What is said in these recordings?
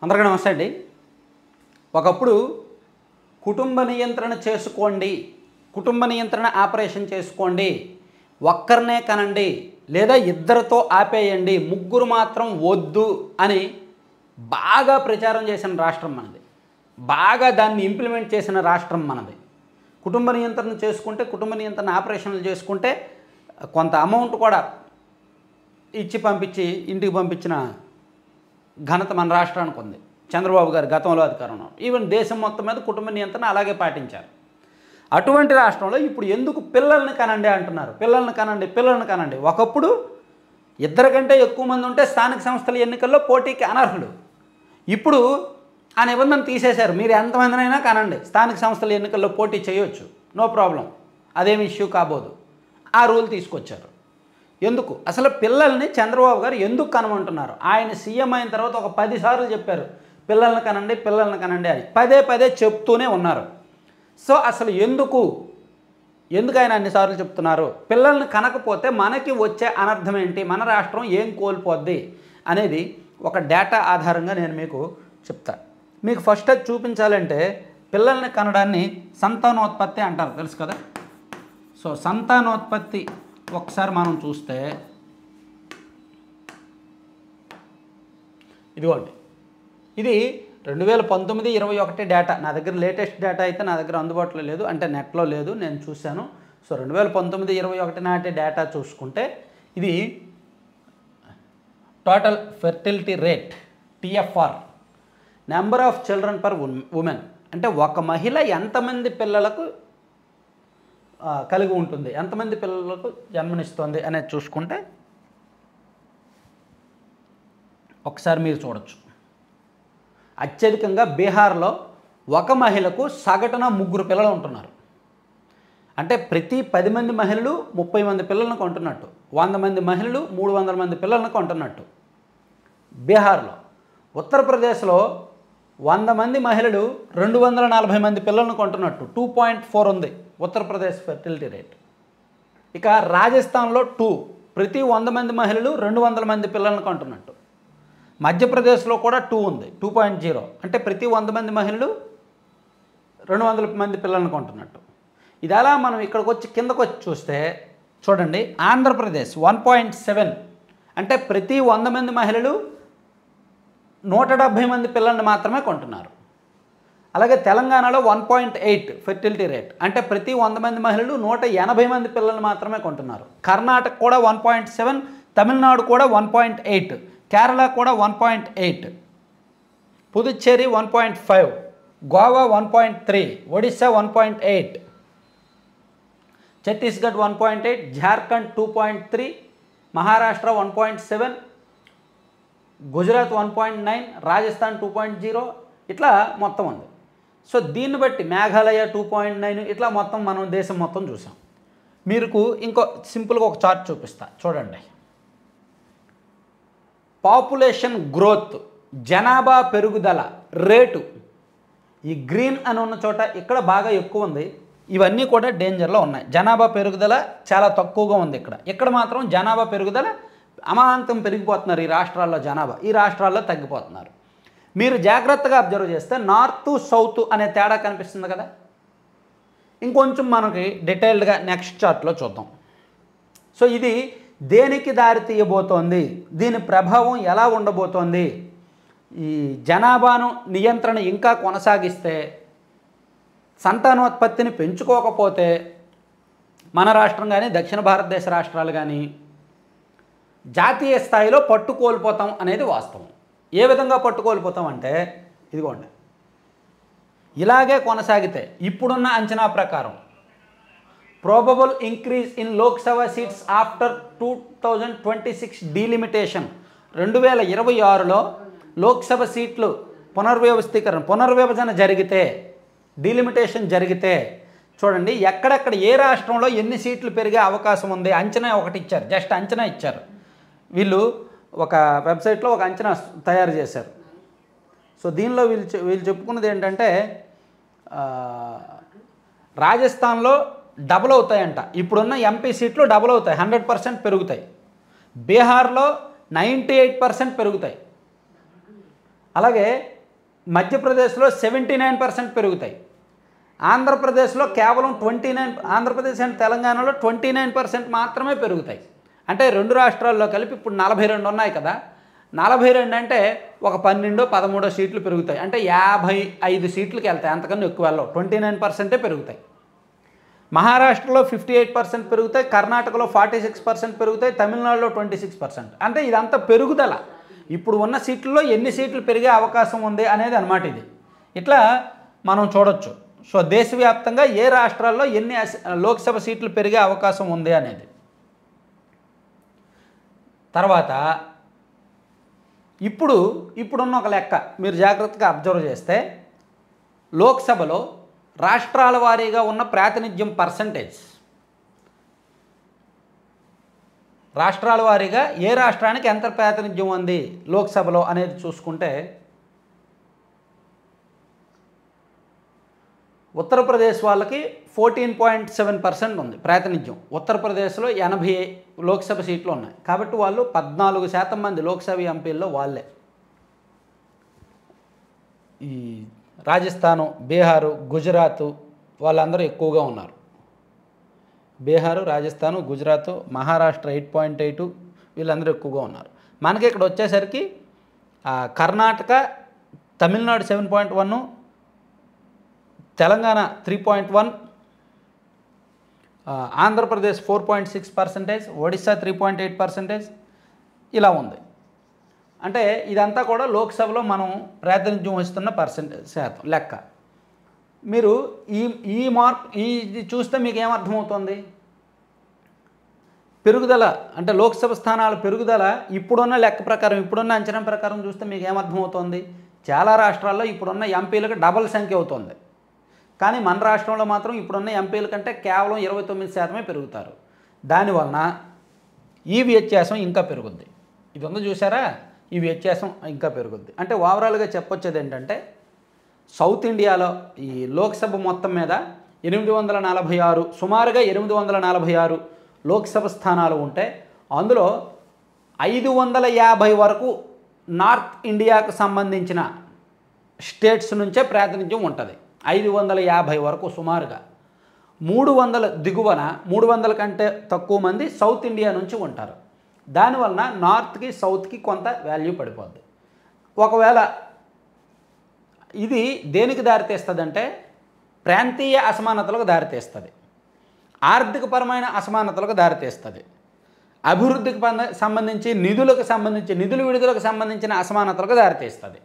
అందరికీ నమస్తే అండి. ఒకప్పుడు కుటుంబ నియంత్రణ చేసుకోండి, కుటుంబ నియంత్రణ ఆపరేషన్ చేసుకోండి, ఒక్కరినే కనండి లేదా ఇద్దరితో ఆపేయండి, ముగ్గురు మాత్రం వద్దు అని బాగా ప్రచారం చేసిన రాష్ట్రం మనది. బాగా దాన్ని ఇంప్లిమెంట్ చేసిన రాష్ట్రం మనది. కుటుంబ నియంత్రణ చేసుకుంటే, కుటుంబ నియంత్రణ ఆపరేషన్లు చేసుకుంటే కొంత అమౌంట్ కూడా ఇచ్చి పంపించి ఇంటికి పంపించిన ఘనత మన రాష్ట్రానికి ఉంది. చంద్రబాబు గారు గతంలో అధికారంలో, ఈవెన్ దేశం మొత్తం మీద కుటుంబ నియంత్రణ అలాగే పాటించారు. అటువంటి రాష్ట్రంలో ఇప్పుడు ఎందుకు పిల్లల్ని కనండి అంటున్నారు? పిల్లల్ని కనండి, పిల్లల్ని కనండి. ఒకప్పుడు ఇద్దరు కంటే ఎక్కువ మంది ఉంటే స్థానిక సంస్థల ఎన్నికల్లో పోటీకి అనర్హులు. ఇప్పుడు ఆ నిబంధన తీసేశారు. మీరు ఎంతమందినైనా కనండి, స్థానిక సంస్థల ఎన్నికల్లో పోటీ చేయొచ్చు, నో ప్రాబ్లం, అదేమి ఇష్యూ కాబోదు. ఆ రూల్ తీసుకొచ్చారు. ఎందుకు అసలు పిల్లల్ని చంద్రబాబు గారు ఎందుకు కనమంటున్నారు? ఆయన సీఎం అయిన తర్వాత ఒక 10 సార్లు చెప్పారు పిల్లల్ని కనండి, పిల్లల్ని కనండి అని. పదే పదే చెప్తూనే ఉన్నారు. సో అసలు ఎందుకు ఆయన అన్నిసార్లు చెప్తున్నారు? పిల్లల్ని కనకపోతే మనకి వచ్చే అనర్థం ఏంటి, మన రాష్ట్రం ఏం కోల్పోద్ది అనేది ఒక డేటా ఆధారంగా నేను మీకు చెప్తా. మీకు ఫస్ట్ అది చూపించాలంటే పిల్లల్ని కనడాన్ని సంతానోత్పత్తి అంటారు, తెలుసు కదా. సో సంతానోత్పత్తి ఒకసారి మనం చూస్తే ఇదిగోండి, ఇది 2019-21 డేటా. నా దగ్గర లేటెస్ట్ డేటా అయితే నా దగ్గర అందుబాటులో లేదు, అంటే నెట్లో లేదు, నేను చూశాను. సో 2019-21 నాటి డేటా చూసుకుంటే ఇది total fertility rate, TFR, number of children per women, అంటే ఒక మహిళ ఎంతమంది పిల్లలకు కలిగి ఉంటుంది, ఎంతమంది పిల్లలకు జన్మనిస్తుంది అనేది చూసుకుంటే ఒకసారి మీరు చూడొచ్చు. అత్యధికంగా బీహార్లో ఒక మహిళకు సగటున 3 పిల్లలు ఉంటున్నారు. అంటే ప్రతి 10 మంది మహిళలు 30 మంది పిల్లలను కొంటున్నట్టు, 100 మంది మహిళలు 300 మంది పిల్లలను కొంటున్నట్టు బీహార్లో. ఉత్తరప్రదేశ్లో 100 మంది మహిళలు 240 మంది పిల్లలను కొంటున్నట్టు, 2.4 ఉంది ఉత్తరప్రదేశ్ ఫెర్టిలిటీ రేట్. ఇక రాజస్థాన్లో 2, ప్రతి 100 మంది మహిళలు 200 మంది పిల్లలను కొంటున్నట్టు. మధ్యప్రదేశ్లో కూడా 2 ఉంది, 2.0, అంటే ప్రతి 100 మంది మహిళలు 200 మంది పిల్లలను కొంటున్నట్టు. ఇది అలా మనం ఇక్కడికి వచ్చి కిందకు వచ్చి చూస్తే చూడండి, ఆంధ్రప్రదేశ్ 1.7, అంటే ప్రతి 100 మంది మహిళలు 170 మంది పిల్లల్ని మాత్రమే కొంటున్నారు. అలాగే తెలంగాణలో 1.8 ఫెర్టిలిటీ రేట్, అంటే ప్రతి 100 మంది మహిళలు 180 మంది పిల్లల్ని మాత్రమే కొంటున్నారు. కర్ణాటక కూడా 1.7, తమిళనాడు కూడా 1.8, కేరళ కూడా 1.8, పుదుచ్చేరి 1.5, గోవా 1.3, ఒడిశా 1.8, ఛత్తీస్గఢ్ 1.8, జార్ఖండ్ 2.3, మహారాష్ట్ర 1.7, గుజరాత్ 1.9, రాజస్థాన్ 2.0, ఇట్లా మొత్తం ఉంది. సో దీన్ని బట్టి మేఘాలయ 2.9, ఇట్లా మొత్తం మనం దేశం మొత్తం చూసాం. మీకు ఇంకో సింపుల్గా ఒక చార్ట్ చూపిస్తా, చూడండి. పాపులేషన్ గ్రోత్, జనాభా పెరుగుదల రేటు, ఈ గ్రీన్ అని ఉన్న చోట ఇక్కడ బాగా ఎక్కువ ఉంది. ఇవన్నీ కూడా డేంజర్లో ఉన్నాయి. జనాభా పెరుగుదల చాలా తక్కువగా ఉంది ఇక్కడ మాత్రం జనాభా పెరుగుదల అమాంతం పెరిగిపోతున్నారు. ఈ రాష్ట్రాల్లో జనాభా, ఈ రాష్ట్రాల్లో తగ్గిపోతున్నారు. మీరు జాగ్రత్తగా అబ్జర్వ్ చేస్తే నార్త్ సౌత్ అనే తేడా కనిపిస్తుంది కదా. ఇంకొంచెం మనకి డీటెయిల్డ్గా నెక్స్ట్ చార్ట్లో చూద్దాం. సో ఇది దేనికి దారి తీయబోతోంది, దీని ప్రభావం ఎలా ఉండబోతోంది, ఈ జనాభాను నియంత్రణ ఇంకా కొనసాగిస్తే, సంతానోత్పత్తిని పెంచుకోకపోతే మన రాష్ట్రం కానీ దక్షిణ భారతదేశ రాష్ట్రాలు కానీ జాతీయ స్థాయిలో పట్టుకోల్పోతాం అనేది వాస్తవం. ఏ విధంగా పట్టుకోల్పోతాం అంటే ఇదిగోండి, ఇలాగే కొనసాగితే ఇప్పుడున్న అంచనా ప్రకారం probable increase in Lok Sabha seats after 2026 delimitation, 2026లో Lok Sabha సీట్లు పునర్విభజన జరిగితే, డీలిమిటేషన్ జరిగితే చూడండి ఎక్కడెక్కడ ఏ రాష్ట్రంలో ఎన్ని సీట్లు పెరిగే అవకాశం ఉంది. అంచనా ఒకటి ఇచ్చారు, జస్ట్ అంచనా ఇచ్చారు. వీళ్ళు ఒక వెబ్సైట్లో ఒక అంచనా తయారు చేశారు. సో దీనిలో వీళ్ళు చెప్పుకున్నది ఏంటంటే రాజస్థాన్లో డబుల్ అవుతాయంట, ఇప్పుడున్న ఎంపీ సీట్లు డబుల్ అవుతాయి, 100% పెరుగుతాయి. బీహార్లో 98% పెరుగుతాయి. అలాగే మధ్యప్రదేశ్లో 79% పెరుగుతాయి. ఆంధ్రప్రదేశ్లో కేవలం 29, ఆంధ్రప్రదేశ్ అండ్ తెలంగాణలో 29% మాత్రమే పెరుగుతాయి. అంటే 2 రాష్ట్రాల్లో కలిపి ఇప్పుడు 42 ఉన్నాయి కదా, 42 అంటే ఒక 12-13 సీట్లు పెరుగుతాయి. అంటే 55 సీట్లకి వెళ్తాయి, అంతకన్నా ఎక్కువ వెళ్ళవు. 29% పెరుగుతాయి. మహారాష్ట్రలో 58% పెరుగుతాయి, కర్ణాటకలో 46% పెరుగుతాయి, తమిళనాడులో 26%. అంటే ఇదంతా పెరుగుదల. ఇప్పుడు ఉన్న సీట్లలో ఎన్ని సీట్లు పెరిగే అవకాశం ఉంది అనేది అన్నమాట ఇది. ఇట్లా మనం చూడొచ్చు. సో దేశవ్యాప్తంగా ఏ రాష్ట్రాల్లో ఎన్ని లోక్సభ సీట్లు పెరిగే అవకాశం ఉంది అనేది. తర్వాత ఇప్పుడున్న ఒక లెక్క మీరు జాగ్రత్తగా అబ్జర్వ్ చేస్తే, లోక్సభలో రాష్ట్రాల వారీగా ఉన్న ప్రాతినిధ్యం పర్సంటేజ్, రాష్ట్రాల వారీగా ఏ రాష్ట్రానికి ఎంత ప్రాతినిధ్యం ఉంది లోక్సభలో అనేది చూసుకుంటే, ఉత్తరప్రదేశ్ వాళ్ళకి 14.7% ఉంది ప్రాతినిధ్యం. ఉత్తరప్రదేశ్లో 80 లోక్సభ సీట్లు ఉన్నాయి. కాబట్టి వాళ్ళు 14% మంది లోక్సభ ఎంపీల్లో వాళ్ళే. ఈ రాజస్థాను, బీహారు, గుజరాత్ వాళ్ళందరూ ఎక్కువగా ఉన్నారు. బీహారు, రాజస్థాను, గుజరాత్, మహారాష్ట్ర 8.8 వీళ్ళందరూ ఎక్కువగా ఉన్నారు. మనకి ఇక్కడ వచ్చేసరికి కర్ణాటక, తమిళనాడు 7.1, తెలంగాణ 3.1, ఆంధ్రప్రదేశ్ 4.6%, ఒడిశా 3.8% ఇలా ఉంది. అంటే ఇదంతా కూడా లోక్సభలో మనం ప్రాతినిధ్యం వస్తున్న శాతం లెక్క. మీరు ఇది చూస్తే మీకు ఏమర్థమవుతుంది? పెరుగుదల అంటే లోక్సభ స్థానాల పెరుగుదల ఇప్పుడున్న లెక్క ప్రకారం, ఇప్పుడున్న అంచనా ప్రకారం చూస్తే మీకు ఏమర్థమవుతుంది? చాలా రాష్ట్రాల్లో ఇప్పుడున్న ఎంపీలకు డబల్ సంఖ్య అవుతుంది. కానీ మన రాష్ట్రంలో మాత్రం ఇప్పుడున్న ఎంపీల కంటే కేవలం 29% పెరుగుతారు. దానివలన ఈ వ్యత్యాసం ఇంకా పెరుగుద్ది. ఇది ఉందో చూసారా? ఈ వ్యత్యాసం ఇంకా పెరుగుద్ది. అంటే ఓవరాల్గా చెప్పొచ్చేది ఏంటంటే, సౌత్ ఇండియాలో ఈ లోక్సభ మొత్తం మీద 846, సుమారుగా 846 లోక్సభ స్థానాలు ఉంటే, అందులో 550 వరకు నార్త్ ఇండియాకు సంబంధించిన స్టేట్స్ నుంచే ప్రాతినిధ్యం ఉంటుంది. 550 వరకు సుమారుగా. 300 దిగువన 300 కంటే తక్కువ మంది సౌత్ ఇండియా నుంచి ఉంటారు. దానివలన నార్త్కి సౌత్కి కొంత వాల్యూ పడిపోద్ది. ఒకవేళ ఇది దేనికి దారితీస్తుందంటే, ప్రాంతీయ అసమానతలకు దారితీస్తుంది, ఆర్థికపరమైన అసమానతలకు దారితీస్తుంది, అభివృద్ధికి సంబంధించి నిధుల విడుదలకు సంబంధించిన అసమానతలకు దారితీస్తుంది.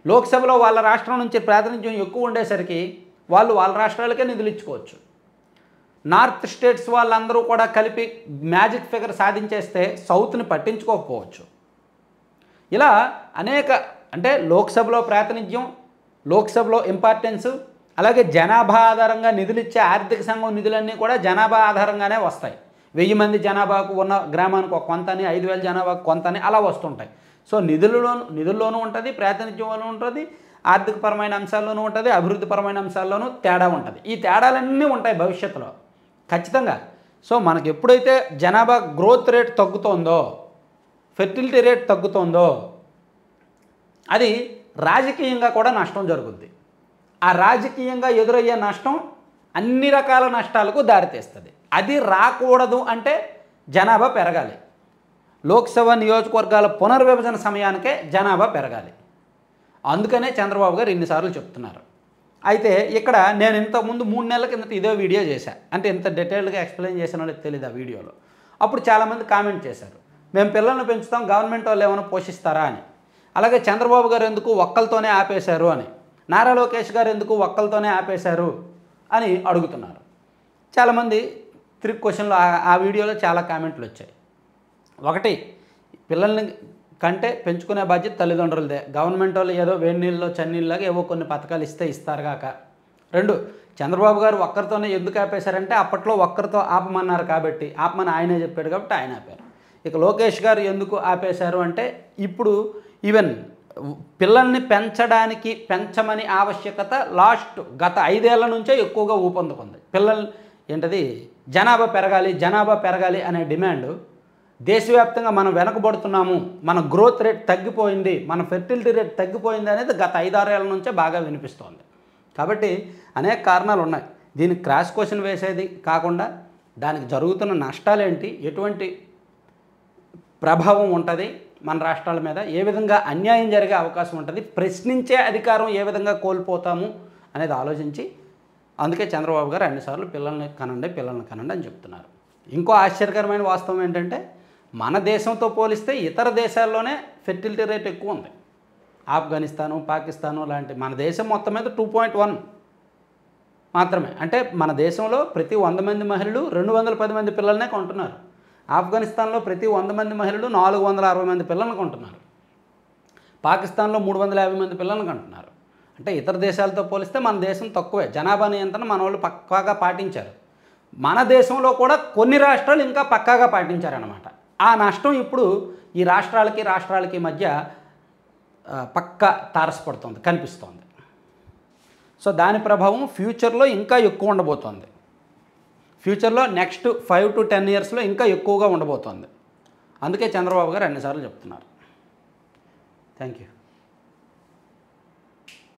లోక్సభలో వాళ్ళ రాష్ట్రం నుంచి ప్రాతినిధ్యం ఎక్కువ ఉండేసరికి వాళ్ళ రాష్ట్రాలకే నిధులు ఇచ్చుకోవచ్చు. నార్త్ స్టేట్స్ వాళ్ళందరూ కూడా కలిపి మ్యాజిక్ ఫిగర్ సాధించేస్తే సౌత్ని పట్టించుకోకపోవచ్చు. ఇలా అంటే లోక్సభలో ప్రాతినిధ్యం, లోక్సభలో ఇంపార్టెన్స్, అలాగే జనాభా ఆధారంగా నిధులు ఇచ్చే ఆర్థిక సంఘం నిధులన్నీ కూడా జనాభా ఆధారంగానే వస్తాయి. 1000 మంది జనాభాకు ఉన్న గ్రామానికి ఒక కొంతని, 5000 జనాభాకు కొంతని అలా వస్తుంటాయి. సో నిధుల్లోనూ ఉంటుంది, ప్రాతినిధ్యంలోనూ ఉంటుంది, ఆర్థికపరమైన అంశాల్లోనూ ఉంటుంది, అభివృద్ధిపరమైన అంశాల్లోనూ తేడా ఉంటుంది. ఈ తేడాలన్నీ ఉంటాయి భవిష్యత్తులో ఖచ్చితంగా. సో మనకి ఎప్పుడైతే జనాభా గ్రోత్ రేట్ తగ్గుతోందో, ఫెర్టిలిటీ రేట్ తగ్గుతోందో, అది రాజకీయంగా కూడా నష్టం జరుగుద్ది. ఆ రాజకీయంగా ఎదురయ్యే నష్టం అన్ని రకాల నష్టాలకు దారితీస్తుంది. అది రాకూడదు అంటే జనాభా పెరగాలి. లోక్సభ నియోజకవర్గాల పునర్విభజన సమయానికే జనాభా పెరగాలి. అందుకనే చంద్రబాబు గారు ఇన్నిసార్లు చెప్తున్నారు. అయితే ఇక్కడ నేను ఇంతకుముందు 3 నెలల కిందట ఇదే వీడియో చేశాను. అంటే ఇంత డీటెయిల్డ్గా ఎక్స్ప్లెయిన్ చేసినో తెలియదు ఆ వీడియోలో. అప్పుడు చాలామంది కామెంట్ చేశారు, మేము పిల్లల్ని పెంచుతాం, గవర్నమెంట్ వాళ్ళు ఏమైనా పోషిస్తారా అని. అలాగే చంద్రబాబు గారు ఎందుకు ఒక్కలతోనే ఆపేశారు అని, నారా లోకేష్ గారు ఎందుకు ఒక్కలతోనే ఆపేశారు అని అడుగుతున్నారు. చాలామంది 3 క్వశ్చన్లు ఆ వీడియోలో చాలా కామెంట్లు వచ్చాయి. ఒకటి, పిల్లల్ని కంటే పెంచుకునే బాధ్యత తల్లిదండ్రులదే, గవర్నమెంట్ వాళ్ళు ఏదో వేడి నీళ్ళలో చన్నీళ్ళలాగా ఏవో కొన్ని పథకాలు ఇస్తారు కాక. 2, చంద్రబాబు గారు ఒక్కరితోనే ఎందుకు ఆపేశారంటే అప్పట్లో ఒక్కరితో ఆపమన్నారు కాబట్టి, ఆపమని ఆయనే చెప్పాడు కాబట్టి ఆయన ఆపారు. ఇక లోకేష్ గారు ఎందుకు ఆపేశారు అంటే, ఇప్పుడు ఈవెన్ పిల్లల్ని పెంచమని ఆవశ్యకత గత 5 ఏళ్ల నుంచే ఎక్కువగా ఊపందుకుంది. జనాభా పెరగాలి అనే డిమాండ్ దేశవ్యాప్తంగా మనం వెనకబడుతున్నాము, మన గ్రోత్ రేట్ తగ్గిపోయింది, మన ఫెర్టిలిటీ రేట్ తగ్గిపోయింది అనేది గత 5-6 ఏళ్ల నుంచే బాగా వినిపిస్తోంది. కాబట్టి అనేక కారణాలు ఉన్నాయి. దీనికి క్రాష్ క్వశ్చన్ వేసేది కాకుండా దానికి జరుగుతున్న నష్టాలేంటి, ఎటువంటి ప్రభావం ఉంటుంది మన రాష్ట్రాల మీద, ఏ విధంగా అన్యాయం జరిగే అవకాశం ఉంటుంది, ప్రశ్నించే అధికారం ఏ విధంగా కోల్పోతాము అనేది ఆలోచించి, అందుకే చంద్రబాబు గారు అన్నిసార్లు పిల్లల్ని కనండి అని చెప్తున్నారు. ఇంకో ఆశ్చర్యకరమైన వాస్తవం ఏంటంటే మన దేశంతో పోలిస్తే ఇతర దేశాల్లోనే ఫెర్టిలిటీ రేట్ ఎక్కువ ఉంది. ఆఫ్ఘనిస్తాను, పాకిస్తాను లాంటి, మన దేశం మొత్తం మీద 2.1 మాత్రమే. అంటే మన దేశంలో ప్రతి 100 మంది మహిళలు 210 మంది పిల్లలనే కొంటున్నారు. ఆఫ్ఘనిస్తాన్లో ప్రతి 100 మంది మహిళలు 460 మంది పిల్లలను కొంటున్నారు. పాకిస్తాన్లో 350 మంది పిల్లలను కంటున్నారు. అంటే ఇతర దేశాలతో పోలిస్తే మన దేశం తక్కువే. జనాభా నియంత్రణ మన వాళ్ళు పక్కాగా పాటించారు. మన దేశంలో కూడా కొన్ని రాష్ట్రాలు ఇంకా పక్కాగా పాటించారన్నమాట. ఆ నష్టం ఇప్పుడు ఈ రాష్ట్రాలకి మధ్య పక్కా తారసపడుతుంది, కనిపిస్తోంది. సో దాని ప్రభావం ఫ్యూచర్లో ఇంకా ఎక్కువ ఉండబోతోంది. ఫ్యూచర్లో నెక్స్ట్ 5 to 10 ఇయర్స్లో ఇంకా ఎక్కువగా ఉండబోతోంది. అందుకే చంద్రబాబు గారు అన్నిసార్లు చెప్తున్నారు. Thank you.